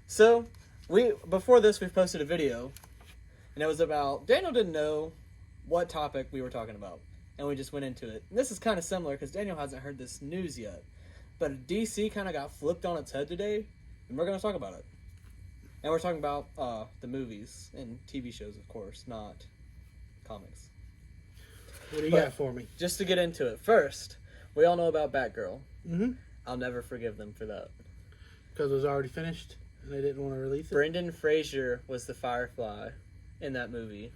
So, before this, we posted a video, and it was about, Daniel didn't know what topic we were talking about, and we just went into it. And this is kind of similar, because Daniel hasn't heard this news yet, but DC kind of got flipped on its head today, and we're going to talk about it. And we're talking about the movies and TV shows, of course, not comics. What do you got for me? Just to get into it, first, we all know about Batgirl. Mm-hmm. I'll never forgive them for that. Because it was already finished? They didn't want to release it? Brendan Fraser was the Firefly in that movie.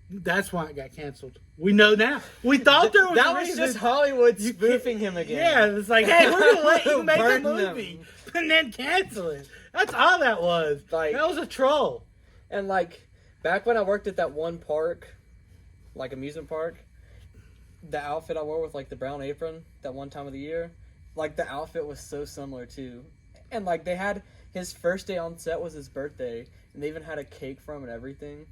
That's why it got canceled. We know now. We thought there was that a was reason. just Hollywood spoofing him again. Yeah, it's like, hey, we're going to let you make a Burn movie. them. And then cancel it. That's all that was. Like, that was a troll. And like, back when I worked at that one park, like amusement park, the outfit I wore with like the brown apron that one time of the year, like the outfit was so similar too. And like they had... His first day on set was his birthday, and they even had a cake for him and everything.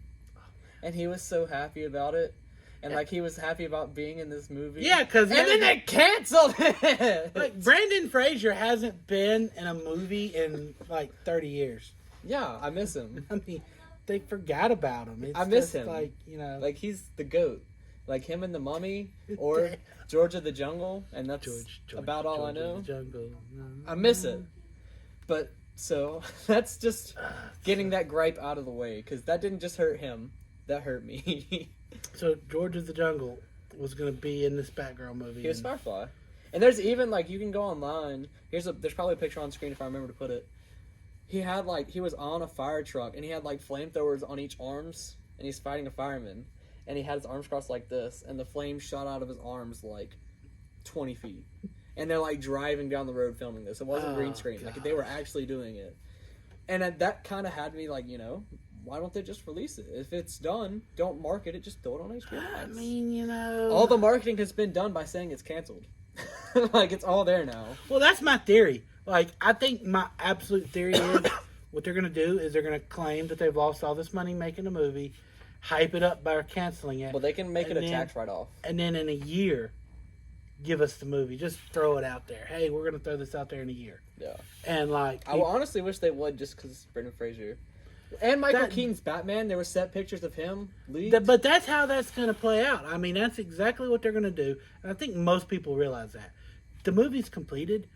And he was so happy about it. And, like, he was happy about being in this movie. Yeah, because... And then they canceled it! Like, Brendan Fraser hasn't been in a movie in, like, 30 years. Yeah, I miss him. I mean, they forgot about him. It's I miss just him. Like, you know... Like, he's the GOAT. Like, him and the Mummy, or George of the Jungle, and that's about all I know. George of the Jungle. I miss it. But... So, that's just getting that gripe out of the way, because that didn't just hurt him, that hurt me. So, George of the Jungle was going to be in this Batgirl movie. He was Firefly. And there's even, like, you can go online, there's probably a picture on screen if I remember to put it. He had, like, he was on a fire truck, and he had, like, flamethrowers on each arms, and he's fighting a fireman. And he had his arms crossed like this, and the flames shot out of his arms, like, 20 feet. And they're, like, driving down the road filming this. It wasn't green screen. Like, they were actually doing it. And that kind of had me, like, you know, why don't they just release it? If it's done, don't market it. Just throw it on HBO Max. I mean, you know... All the marketing has been done by saying it's canceled. Like, it's all there now. Well, that's my theory. Like, I think my absolute theory is what they're going to do is they're going to claim that they've lost all this money making a movie, hype it up by canceling it. Well, they can make it a tax write-off. And then in a year... give us the movie. Just throw it out there. Hey, we're going to throw this out there in a year. Yeah. And, like... I honestly wish they would, just because Brendan Fraser. And Michael Keaton's Batman, there were set pictures of him leaked. But that's how that's going to play out. I mean, that's exactly what they're going to do. And I think most people realize that. The movie's completed.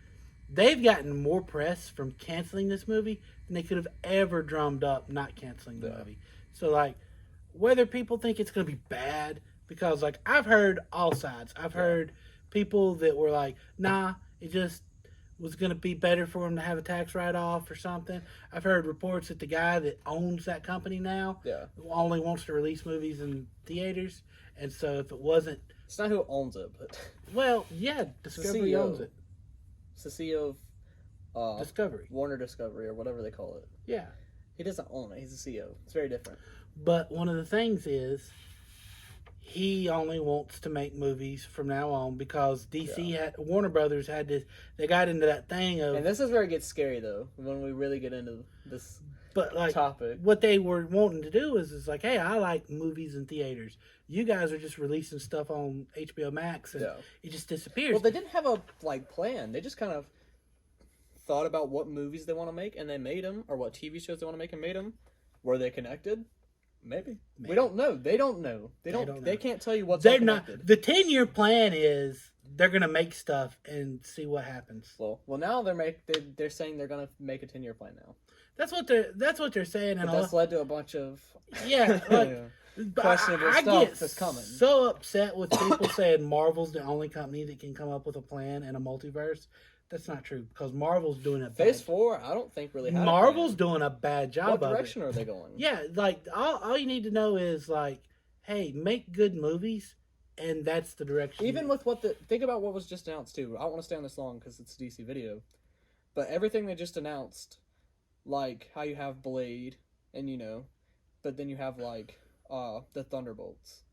They've gotten more press from canceling this movie than they could have ever drummed up not canceling the movie. So, like, whether people think it's going to be bad... Because, like, I've heard all sides. I've heard people that were like, nah, it just was going to be better for them to have a tax write-off or something. I've heard reports that the guy that owns that company now only wants to release movies in theaters. And so if it wasn't... It's not who owns it, but... Well, yeah, Discovery owns it. It's the CEO of Discovery. Warner Discovery, or whatever they call it. Yeah. He doesn't own it. He's the CEO. It's very different. But one of the things is... he only wants to make movies from now on because Warner Brothers had this. They got into that thing of, and this is where it gets scary though when we really get into this. But like topic, what they were wanting to do is like, hey, I like movies in theaters. You guys are just releasing stuff on HBO Max, and it just disappears. Well, they didn't have a plan. They just kind of thought about what movies they want to make, and they made them, or what TV shows they want to make and made them. Were they connected? Maybe. We don't know. They don't know. They can't tell you what's connected. The 10-year plan is they're going to make stuff and see what happens. Well, now they're saying they're going to make a 10-year plan now. That's what they're saying, and that's led to a bunch of questionable stuff that's coming. So upset with people saying Marvel's the only company that can come up with a plan in a multiverse. That's not true because Marvel's doing a Phase 4. I don't think really. Marvel's doing a bad job. What direction are they going? Yeah, like all you need to know is like, hey, make good movies, and that's the direction. Even with think about what was just announced too. I don't want to stay on this long because it's a DC video, but everything they just announced, like how you have Blade, and but then you have like the Thunderbolts.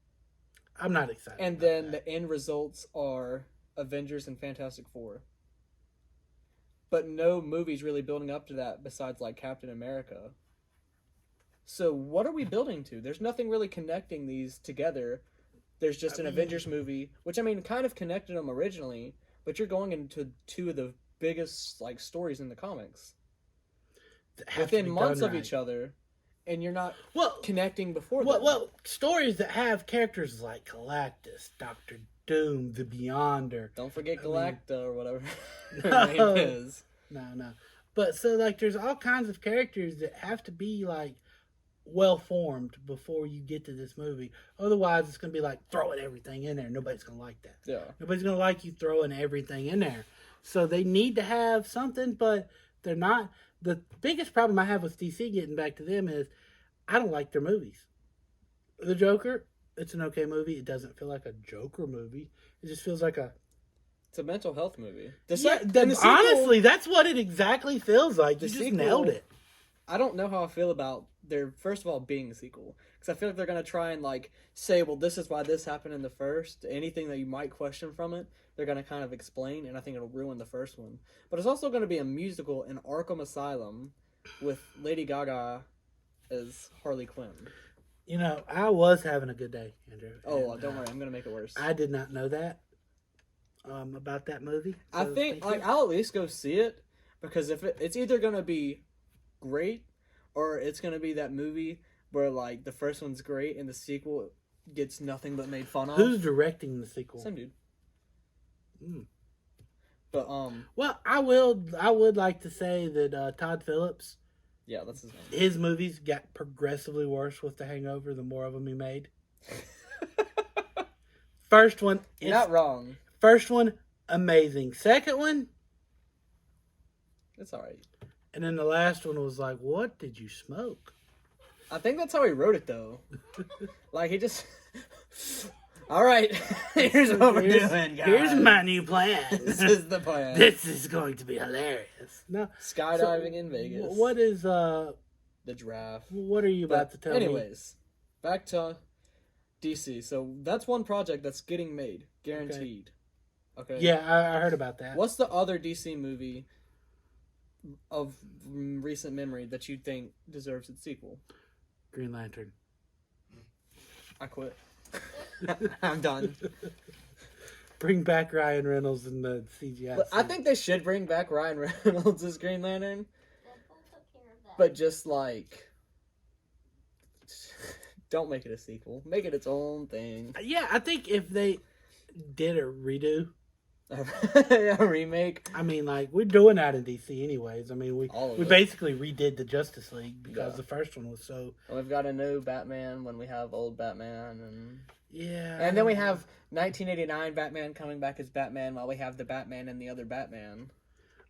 I'm not excited. And then the end results are Avengers and Fantastic Four. But no movie's really building up to that besides, like, Captain America. So what are we building to? There's nothing really connecting these together there's just an Avengers movie, which I mean kind of connected them originally, but you're going into two of the biggest like stories in the comics within months of each other, and you're not connecting before that. Well, stories that have characters like Galactus, Doctor Doom, the Beyonder. Don't forget Galacta or whatever her name is. No. But so like there's all kinds of characters that have to be like well formed before you get to this movie. Otherwise it's gonna be like throwing everything in there. Nobody's gonna like that. Yeah. Nobody's gonna like you throwing everything in there. So they need to have something, but they're not. The biggest problem I have with DC, getting back to them, is I don't like their movies. The Joker, it's an okay movie. It doesn't feel like a Joker movie. It just feels like it's a mental health movie. Honestly, that's what it exactly feels like. You just nailed it. I don't know how I feel about their, first of all, being a sequel. Because I feel like they're going to try and like say, well, this is why this happened in the first. Anything that you might question from it, they're going to kind of explain, and I think it'll ruin the first one. But it's also going to be a musical in Arkham Asylum with Lady Gaga as Harley Quinn. You know, I was having a good day, Andrew. Oh, don't worry. I'm going to make it worse. I did not know that about that movie. So I think like I'll at least go see it, because if it's either going to be great or it's going to be that movie where like the first one's great and the sequel gets nothing but made fun of. Who's directing the sequel? Same dude. But well, I would like to say that Todd Phillips, yeah, that's his name. His movies got progressively worse with The Hangover the more of them he made. First one, you're not wrong. First one, amazing. Second one, it's all right. And then the last one was like, what did you smoke? I think that's how he wrote it, though. Like, he just... All right, here's what we're doing, guys. Here's my new plan. This is the plan. This is going to be hilarious. No, skydiving in Vegas. What is the giraffe? What are you about to tell me? Anyways, back to DC. So that's one project that's getting made, guaranteed. Okay. Yeah, I heard about that. What's the other DC movie of recent memory that you think deserves its sequel? Green Lantern. I quit. I'm done. Bring back Ryan Reynolds in the CGI. I think they should bring back Ryan Reynolds as Green Lantern. But just like, don't make it a sequel. Make it its own thing. Yeah, I think if they did a redo, a remake. I mean, like, we're doing that in DC anyways. I mean, we basically redid the Justice League because the first one was so. And we've got a new Batman when we have old Batman, and and then we have 1989 Batman coming back as Batman while we have the Batman and the other Batman.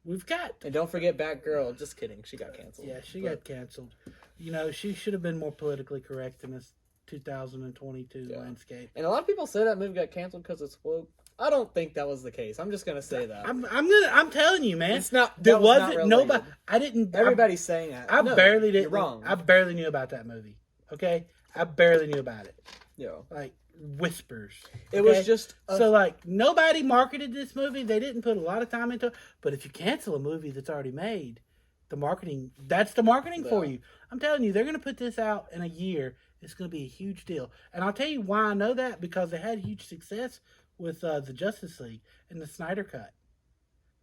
We've got, and don't forget Batgirl. Just kidding, she got canceled. Yeah, she got canceled. You know, she should have been more politically correct in this 2022 landscape. And a lot of people say that movie got canceled because it's woke. I don't think that was the case. I'm just gonna say that. I'm telling you, man. It's not. There wasn't nobody. I didn't. Everybody's saying that. I barely did. You're wrong. I barely knew about that movie. Okay, I barely knew about it. Yeah. Like whispers. It was just so like nobody marketed this movie. They didn't put a lot of time into it. But if you cancel a movie that's already made, that's the marketing for you. I'm telling you, they're gonna put this out in a year. It's gonna be a huge deal. And I'll tell you why I know that, because they had huge success with the Justice League and the Snyder Cut.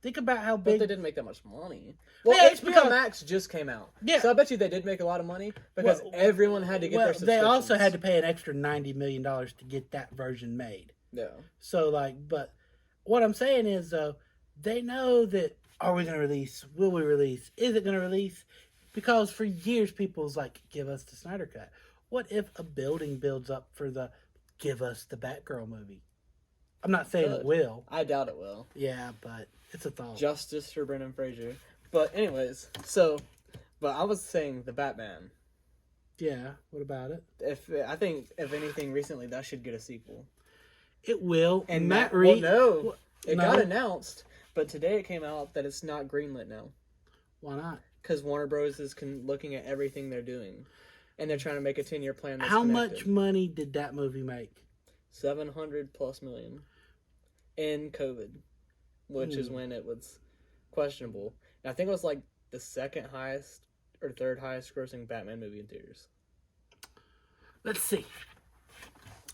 Think about how big. But they didn't make that much money. Well, HBO Max just came out. Yeah. So I bet you they did make a lot of money because everyone had to get their subscriptions. They also had to pay an extra $90 million to get that version made. Yeah. So, like, but what I'm saying is, though, they know that, are we going to release? Will we release? Is it going to release? Because for years, people's like, give us the Snyder Cut. What if a building builds up for the give us the Batgirl movie? I'm not saying it will. I doubt it will. Yeah, but it's a thought. Justice for Brendan Fraser. But anyways, but I was saying the Batman. Yeah, what about it? I think if anything recently, that should get a sequel. It will. And Matt Reeves. Well, no, it got announced, but today it came out that it's not greenlit now. Why not? Because Warner Bros. Is looking at everything they're doing, and they're trying to make a 10-year plan. How much money did that movie make? $700+ million in COVID, which is when it was questionable. And I think it was like the second highest or third highest grossing Batman movie in theaters. Let's see.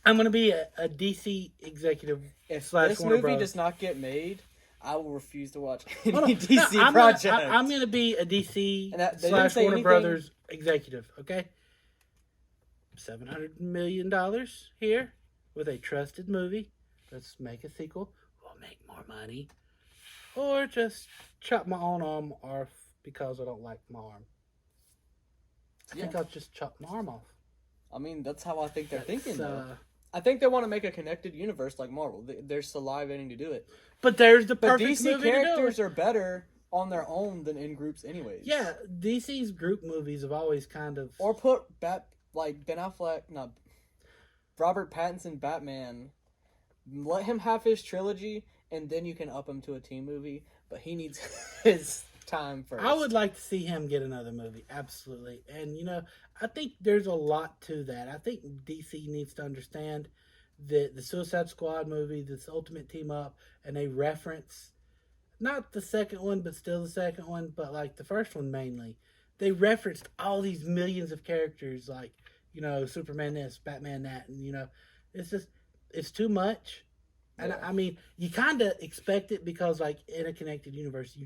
I'm gonna be a DC executive If slash this Warner movie Bros. does not get made, I will refuse to watch Oh, any no, DC I'm project. I'm gonna be a DC And they didn't slash say Warner anything- Brothers executive. Okay, $700 million here with a trusted movie. Let's make a sequel. We'll make more money, or just chop my own arm off because I don't like my arm. I think I'll just chop my arm off. I mean, that's how I think they're thinking, though. Uh, I think they want to make a connected universe like Marvel. They're salivating to do it. but there's the But perfect DC movie characters to do it. are better on their own than in groups, anyways. Yeah, DC's group movies have always kind of Or put like Ben Affleck, not Robert Pattinson, Batman. Let him have his trilogy, and then you can up him to a team movie. But he needs his time first. I would like to see him get another movie, absolutely. And I think there's a lot to that. I think DC needs to understand that the Suicide Squad movie, this Ultimate Team Up, and they reference not the second one, but still the second one, but like the first one mainly. They referenced all these millions of characters, like Superman this, Batman that, and it's too much. And Yeah. I mean, you kind of expect it because, like, in a connected universe,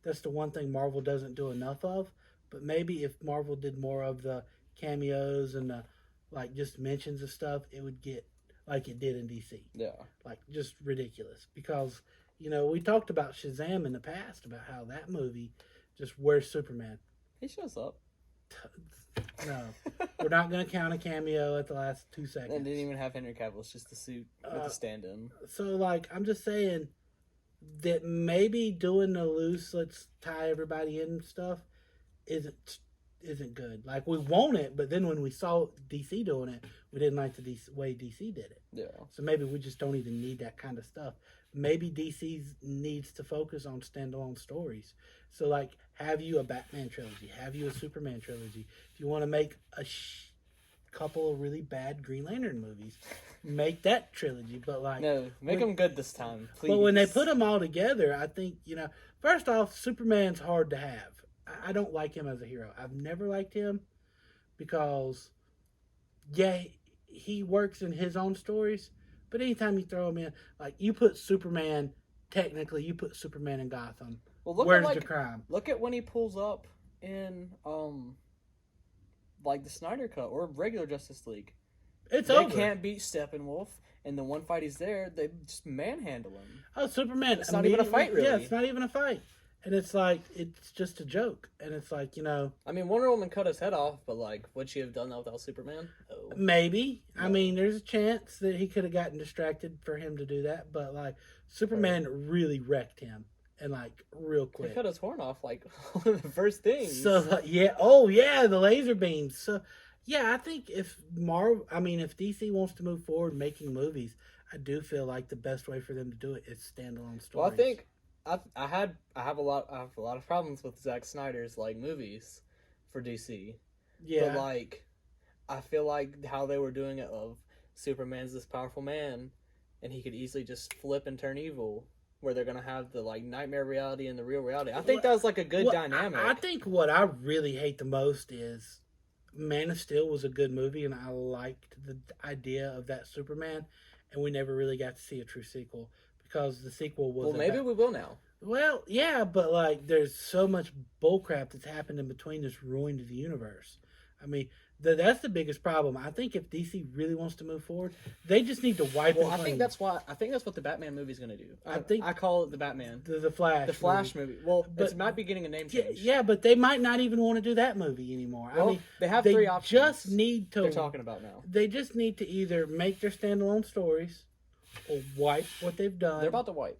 that's the one thing Marvel doesn't do enough of. But maybe if Marvel did more of the cameos and the, like, just mentions of stuff, it would get like it did in DC. Yeah. Like, just ridiculous. Because, we talked about Shazam in the past, about how that movie just, where's Superman? He shows up. No. We're not going to count a cameo at the last 2 seconds. And didn't even have Henry Cavill. It's just the suit with the stand-in. So, like, I'm just saying that maybe doing the loose, let's tie everybody in stuff isn't good. Like, we want it, but then when we saw DC doing it, we didn't like the way DC did it. Yeah. So maybe we just don't even need that kind of stuff. Maybe DC needs to focus on standalone stories. So, like, have you a Batman trilogy? Have you a Superman trilogy? If you want to make a couple of really bad Green Lantern movies, make that trilogy. But, like... No, make them good this time, please. But when they put them all together, I think, first off, Superman's hard to have. I don't like him as a hero. I've never liked him because, yeah, he works in his own stories, but anytime you throw him in, like, you put Superman in Gotham. Well, Where's the crime? Look at when he pulls up in, like, the Snyder Cut or regular Justice League. It's They over. can't beat Steppenwolf, and the one fight he's there, they just manhandle him. Oh, Superman. It's not even a fight, really. Yeah, it's not even a fight. And it's like, it's just a joke. And it's like, I mean, Wonder Woman cut his head off, but, like, would she have done that without Superman? Oh. Maybe. No. I mean, there's a chance that he could have gotten distracted for him to do that. But, like, Superman really wrecked him. And, like, real quick. He cut his horn off, like, one of the first things. So, yeah. Oh, yeah, the laser beams. So, yeah, I think if DC wants to move forward making movies, I do feel like the best way for them to do it is standalone stories. Well, I think I have a lot of problems with Zack Snyder's, like, movies for DC. Yeah. But, like, I feel like how they were doing it of Superman's this powerful man, and he could easily just flip and turn evil, where they're going to have the, like, nightmare reality and the real reality. I think that was, like, a good dynamic. I think what I really hate the most is Man of Steel was a good movie, and I liked the idea of that Superman, and we never really got to see a true sequel, because the sequel was... Well, maybe we will now. Well, yeah, but, like, there's so much bullcrap that's happened in between that's ruined the universe. I mean, that's the biggest problem. I think if DC really wants to move forward, they just need to wipe it clean. I think that's what the Batman movie's going to do. I call it the Batman. The Flash. The Flash movie. Well, it might be getting a name change. Yeah, but they might not even want to do that movie anymore. Well, I mean, they have 3 options. Just need to. They're talking about now. They just need to either make their standalone stories, or wipe what they've done. They're about to wipe.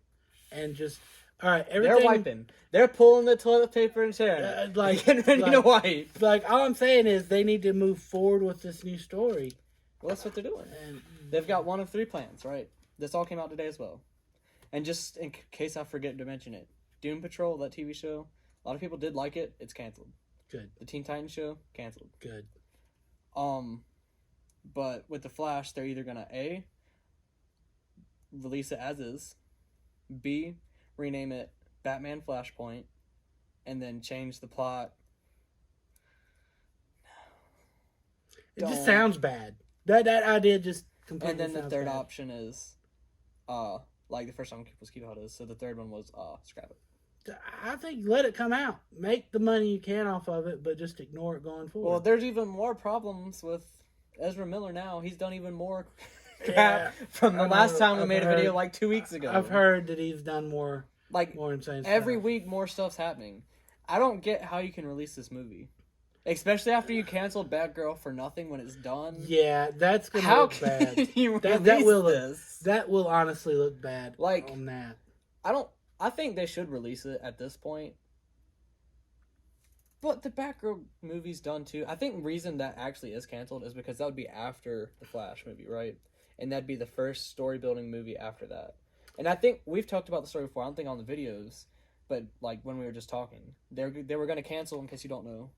And just everything. They're wiping. They're pulling the toilet paper and tearing it. Getting ready to wipe. Like, all I'm saying is they need to move forward with this new story. Well, that's what they're doing. And they've got 1 of 3 plans, right? This all came out today as well. And just in case I forget to mention it, Doom Patrol, that TV show, a lot of people did like it. It's canceled. Good. The Teen Titans show, canceled. Good. But with the Flash, they're either gonna A, release it as is, B, rename it Batman Flashpoint, and then change the plot. It just sounds bad. That idea just completely And then the sounds third bad. option is, like the first one was keep how it is. So the third one was scrap it. I think let it come out. Make the money you can off of it, but just ignore it going forward. Well, there's even more problems with Ezra Miller now. He's done even more Yeah, crap from the I last know. time we I've made a heard- video like 2 weeks ago. I've heard that he's done more like insane every stuff. week more stuff's happening. I don't get how you can release this movie, especially after you canceled Batgirl for nothing when it's done. Yeah, that's gonna How look can bad. you That release will look, this? that will honestly look bad. Like, on that. I think they should release it at this point. But the Batgirl movie's done too. I think the reason that actually is canceled is because that would be after the Flash movie, right? And that'd be the first story building movie after that. And I think we've talked about the story before. I don't think on the videos, but like when we were just talking, they were going to cancel. In case you don't know,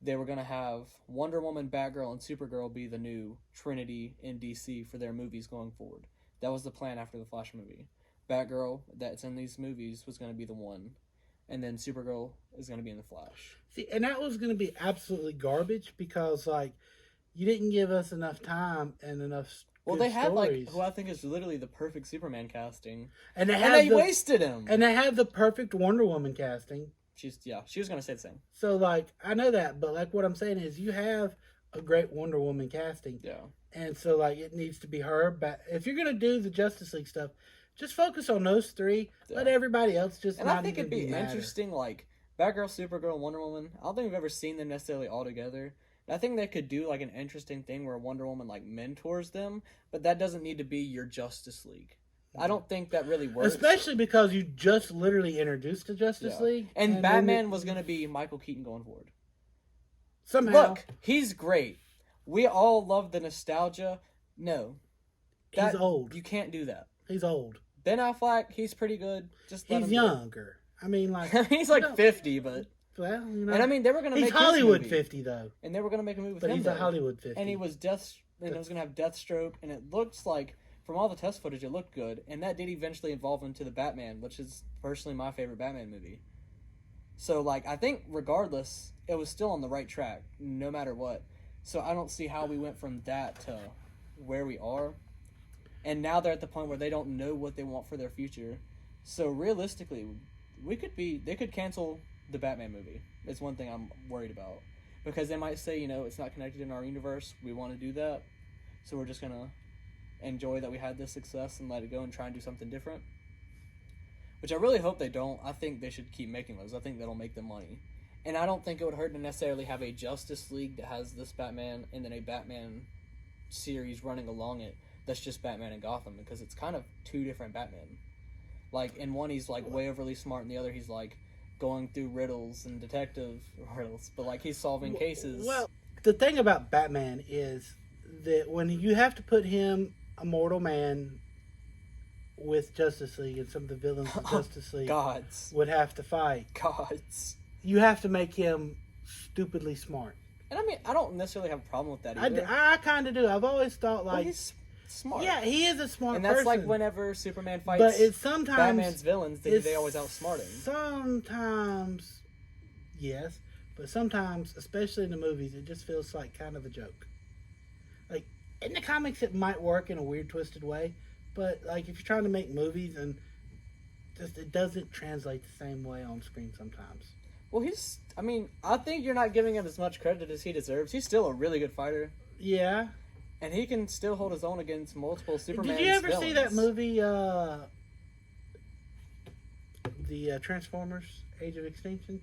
they were going to have Wonder Woman, Batgirl, and Supergirl be the new Trinity in DC for their movies going forward. That was the plan after the Flash movie. Batgirl, that's in these movies, was going to be the one. And then Supergirl is going to be in the Flash. See, and that was going to be absolutely garbage because, like, you didn't give us enough time and enough. Well, good they had stories. like who I think is literally the perfect Superman casting, and they wasted him. And they have the perfect Wonder Woman casting. She was going to say the same. So, like, I know that, but like what I'm saying is, you have a great Wonder Woman casting. Yeah. And so, like, it needs to be her. But if you're going to do the Justice League stuff, just focus on those three. Yeah. Let everybody else just. And not I think it'd even be matter. interesting, like Batgirl, Supergirl, and Wonder Woman. I don't think we've ever seen them necessarily all together. And I think they could do like an interesting thing where Wonder Woman like mentors them, but that doesn't need to be your Justice League. I don't think that really works. Especially because you just literally introduced the Justice League. And Batman was going to be Michael Keaton going forward. Somehow. Look, he's great. We all love the nostalgia. No. He's old. You can't do that. He's old. Ben Affleck, he's pretty good. Just let He's him do it. younger. I mean, like... he's like 50, but... Well, you know... And I mean, they were going to make Hollywood his movie. 50, though. And they were going to make a movie with But him, he's though. a Hollywood 50. And he was and it was going to have Deathstroke, and it looks like, from all the test footage, it looked good. And that did eventually evolve into the Batman, which is personally my favorite Batman movie. So, like, I think regardless, it was still on the right track, no matter what. So I don't see how we went from that to where we are. And now they're at the point where they don't know what they want for their future. So realistically, they could cancel the Batman movie. It's one thing I'm worried about. Because they might say, it's not connected in our universe. We want to do that. So we're just going to enjoy that we had this success and let it go and try and do something different. Which I really hope they don't. I think they should keep making those. I think that'll make them money. And I don't think it would hurt to necessarily have a Justice League that has this Batman and then a Batman series running along it that's just Batman and Gotham, because it's kind of two different Batman. Like, in one he's like way overly smart, and the other he's like going through riddles and detective riddles, but like he's solving cases. Well, the thing about Batman is that when you have to put him, a mortal man, with Justice League and some of the villains of Justice League Gods. would have to fight, Gods. you have to make him stupidly smart. And I mean, I don't necessarily have a problem with that either. I kind of do. I've always thought Well, like, he's smart. yeah, he is a smart and that's person. like whenever Superman fights but it's sometimes Batman's villains, they always outsmart him. Sometimes, yes, but sometimes, especially in the movies, it just feels like kind of a joke. Like in the comics, it might work in a weird, twisted way, but like if you're trying to make movies and just it doesn't translate the same way on screen sometimes. Well, I think you're not giving him as much credit as he deserves. He's still a really good fighter. Yeah. And he can still hold his own against multiple Superman. Did you ever see that movie, the Transformers: Age of Extinction?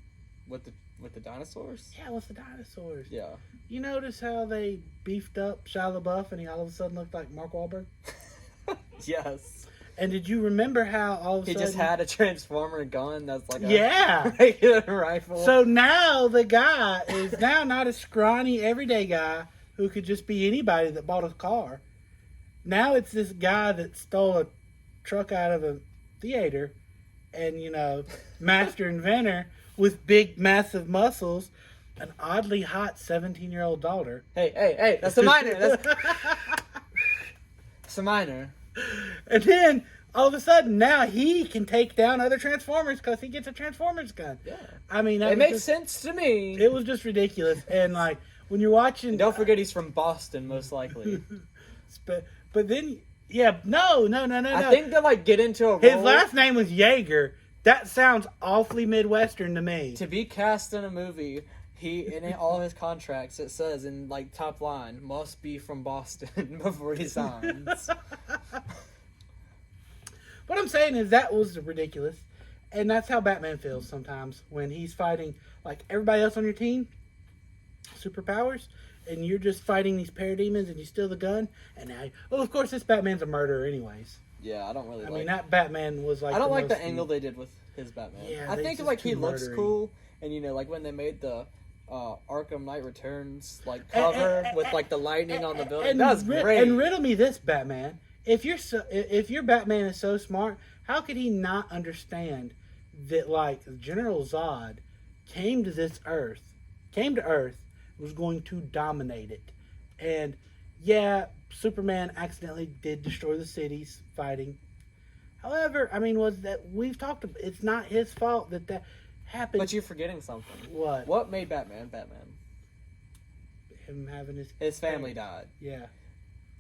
With the dinosaurs? Yeah, with the dinosaurs. Yeah. You notice how they beefed up Shia LaBeouf and he all of a sudden looked like Mark Wahlberg? Yes. And did you remember how all of a He sudden... just had a Transformer gun that's like a Yeah! regular rifle. So now the guy is now not a scrawny, everyday guy who could just be anybody that bought a car. Now it's this guy that stole a truck out of a theater and, master inventor with big, massive muscles, an oddly hot 17-year-old daughter. Hey, that's a minor. That's a minor. And then, all of a sudden, now he can take down other Transformers because he gets a Transformers gun. Yeah. I mean, It makes sense to me. It was just ridiculous. And, like, when you're watching... And don't forget he's from Boston, most likely. But then, yeah, no. I think to like get into a role, His last name was Yeager. That sounds awfully Midwestern to me. to be cast in a movie. He in all his contracts it says in like top line must be from Boston before he signs. What I'm saying is that was ridiculous. And that's how Batman feels sometimes when he's fighting like everybody else on your team, superpowers, and you're just fighting these parademons and you steal the gun. And now, well, of course, this Batman's a murderer anyways. Yeah, I don't really. I mean, that Batman was like. I don't like the angle they did with his Batman. Yeah, I think just like too he looks murdery. cool, and like when they made the Arkham Knight Returns like cover with like the lightning on the building, that was great. And riddle me this, Batman: if your Batman is so smart, how could he not understand that like General Zod came to Earth, was going to dominate it, and yeah, Superman accidentally did destroy the cities fighting. However, I mean, we've talked about, it's not his fault that happened. But you're forgetting something. What? What made Batman Batman? Him having His family died. Yeah.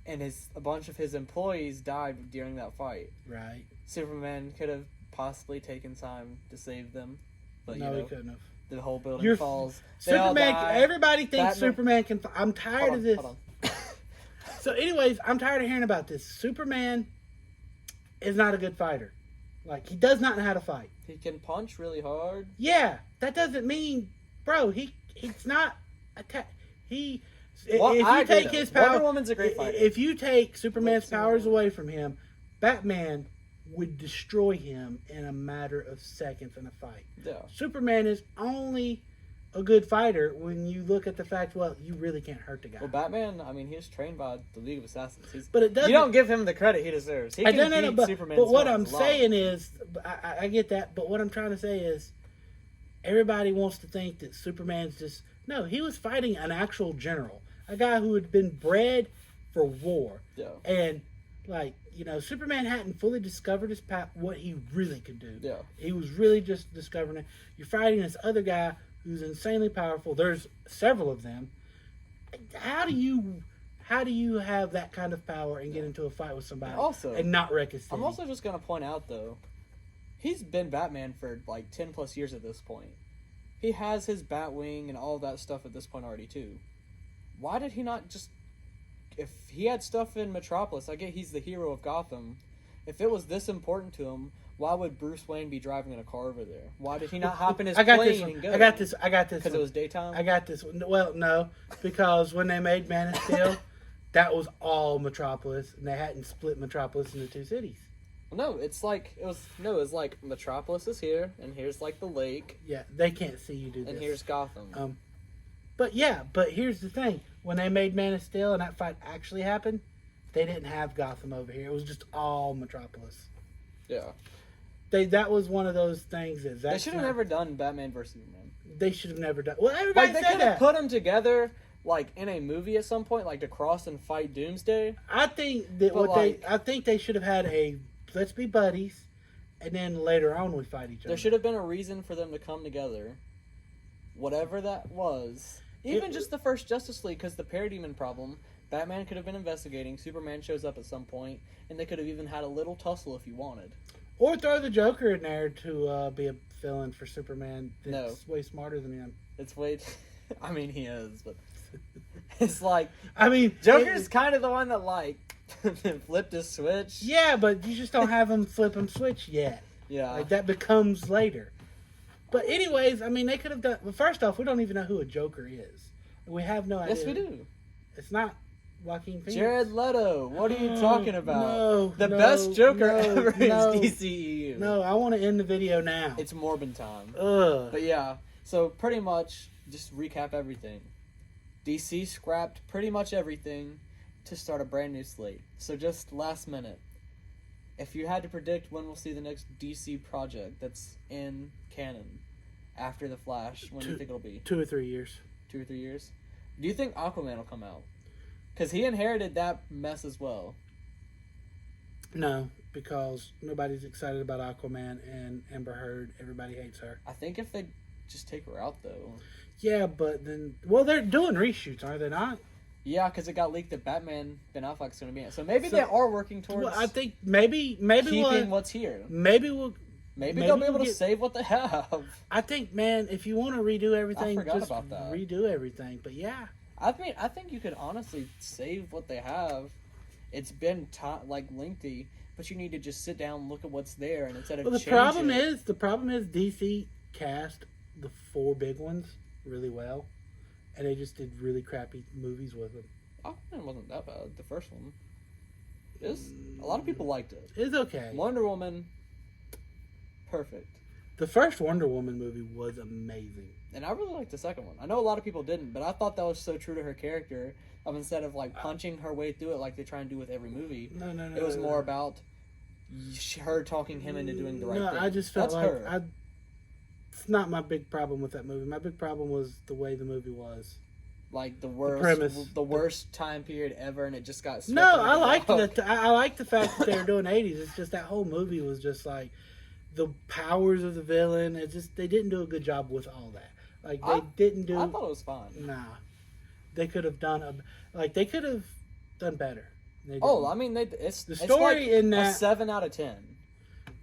And a bunch of his employees died during that fight. Right. Superman could have possibly taken time to save them, but No, he couldn't have. the whole building falls. Superman. Everybody thinks Batman- Superman can. I'm tired of this. Hold on. So, anyways, I'm tired of hearing about this. Superman is not a good fighter. Like, he does not know how to fight. He can punch really hard. Yeah, that doesn't mean, bro. He's not he. Well, if I you agree, take though. his power, Wonder Woman's a great fighter. If you take Superman's Looks powers similar. away from him, Batman would destroy him in a matter of seconds in a fight. Yeah. Superman is only a good fighter when you look at the fact, well, you really can't hurt the guy. Well, Batman, I mean, he was trained by the League of Assassins. But it doesn't. You don't give him the credit he deserves. He can beat but, Superman's but what villains I'm a lot. saying is, I get that, but what I'm trying to say is, everybody wants to think that Superman's just... No, he was fighting an actual general. A guy who had been bred for war. Yeah. And, like, Superman hadn't fully discovered what he really could do. Yeah. He was really just discovering it. You're fighting this other guy who's insanely powerful. There's several of them. How do you have that kind of power and get into a fight with somebody and not wreck his city? I'm also just going to point out, though, he's been Batman for, like, 10 plus years at this point. He has his Batwing and all that stuff at this point already, too. Why did he not just... If he had stuff in Metropolis, I get he's the hero of Gotham. If it was this important to him, why would Bruce Wayne be driving in a car over there? Why did he not hop in his plane and go? I got this. Because it was daytime? I got this one. Well, no, because when they made Man of Steel, that was all Metropolis, and they hadn't split Metropolis into two cities. No, it was like Metropolis is here, and here's like the lake, Yeah, they can't see you do this. and here's Gotham. But here's the thing: when they made Man of Steel and that fight actually happened, they didn't have Gotham over here. It was just all Metropolis. Yeah. That was one of those things that They should have never done Batman versus Superman. They should have never done. Well, everybody Like, they said could have that. put them together, like, in a movie at some point, like, to cross and fight Doomsday. I think that I think they should have had a let's be buddies, and then later on we fight each other. There should have been a reason for them to come together. Whatever that was. Even just the first Justice League, because the Parademon problem, Batman could have been investigating, Superman shows up at some point, and they could have even had a little tussle if you wanted. Or throw the Joker in there to be a villain for Superman that's No. way smarter than him. It's way... I mean, he is, but... It's like... I mean... Joker's kind of the one that, like, flipped his switch. Yeah, but you just don't have him flip him switch yet. Yeah. Like, that becomes later. But anyways, I mean, they could have done... Well, first off, we don't even know who a Joker is. We have no idea. Yes, we do. It's not Joaquin Phoenix. Jared Leto. What are you talking about? No, the best Joker ever no, is DCEU. No, I want to end the video now. It's Morbin time. Ugh. But yeah, so pretty much, just recap everything. DC scrapped pretty much everything to start a brand new slate. So just last minute, if you had to predict when we'll see the next DC project that's in canon after The Flash, when do you think it'll be? 2 or 3 years. 2 or 3 years? Do you think Aquaman will come out? Because he inherited that mess as well. No, because nobody's excited about Aquaman and Amber Heard. Everybody hates her. I think if they just take her out, though. Yeah, but then... Well, they're doing reshoots, are they not? Yeah, because it got leaked that Ben Affleck's going to be in it. So maybe they are working towards Well, I think maybe keeping what's here. Maybe they'll be able to save what they have. I think, man, if you want to redo everything, I forgot just about that. redo everything. But yeah, I think you could honestly save what they have. It's been lengthy, but you need to just sit down and look at what's there, and instead of the problem is DC cast the 4 big ones really well, and they just did really crappy movies with them. Aquaman wasn't that bad. The first one a lot of people liked it. It's okay. Wonder Woman, perfect. The first Wonder Woman movie was amazing. And I really liked the second one. I know a lot of people didn't, but I thought that was so true to her character. Instead of punching her way through it like they try and do with every movie. No. It was more about her talking him into doing the right thing. I just felt it's not my big problem with that movie. My big problem was the way the movie was. Like the worst, premise, the worst time period ever, and it just got. No, I liked it. I liked the fact that they were doing 80s. It's just that whole movie was just like the powers of the villain. It just they didn't do a good job with all that. Like they didn't do. I thought it was fine. Nah, they could have done they could have done better. I mean, it's the story in that a 7 out of 10.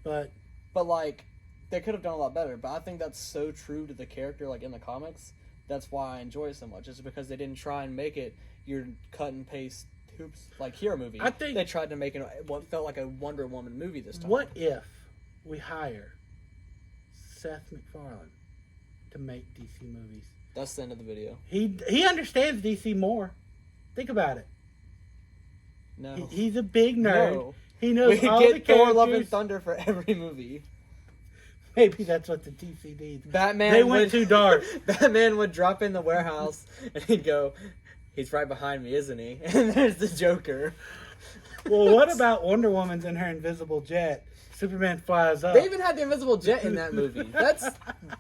But they could have done a lot better. But I think that's so true to the character, in the comics. That's why I enjoy it so much. Is because they didn't try and make it your cut and paste hero movie. I think they tried to make it what felt like a Wonder Woman movie this time. What if we hire Seth MacFarlane to make DC movies? That's the end of the video. He understands DC more. Think about it. No, he's a big nerd. No. He knows we all get the characters. Thor: Love and Thunder for every movie. Maybe that's what the DC needs. Batman. They went too dark. Batman would drop in the warehouse and he'd go, "He's right behind me, isn't he?" And there's the Joker. Well, what about Wonder Woman's in her invisible jet? Superman flies up. They even had the invisible jet in that movie. That's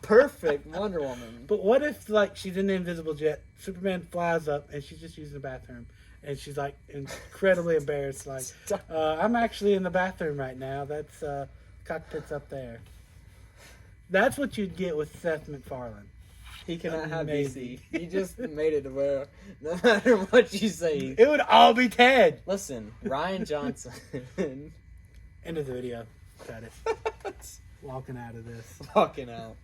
perfect Wonder Woman. But what if she's in the invisible jet, Superman flies up, and she's just using the bathroom, and she's incredibly embarrassed, I'm actually in the bathroom right now. That's cockpit's up there. That's what you'd get with Seth MacFarlane. He cannot have DC. He just made it to where no matter what you say, it would all be Ted. Listen, Ryan Johnson. End of the video. Got it. Walking out of this. Walking out.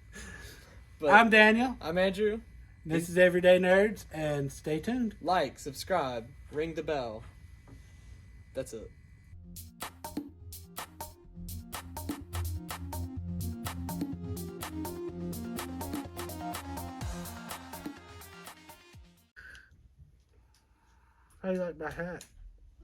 But I'm Daniel. I'm Andrew. This is Everyday Nerds, and stay tuned. Like, subscribe, ring the bell. That's it. How do you like my hat?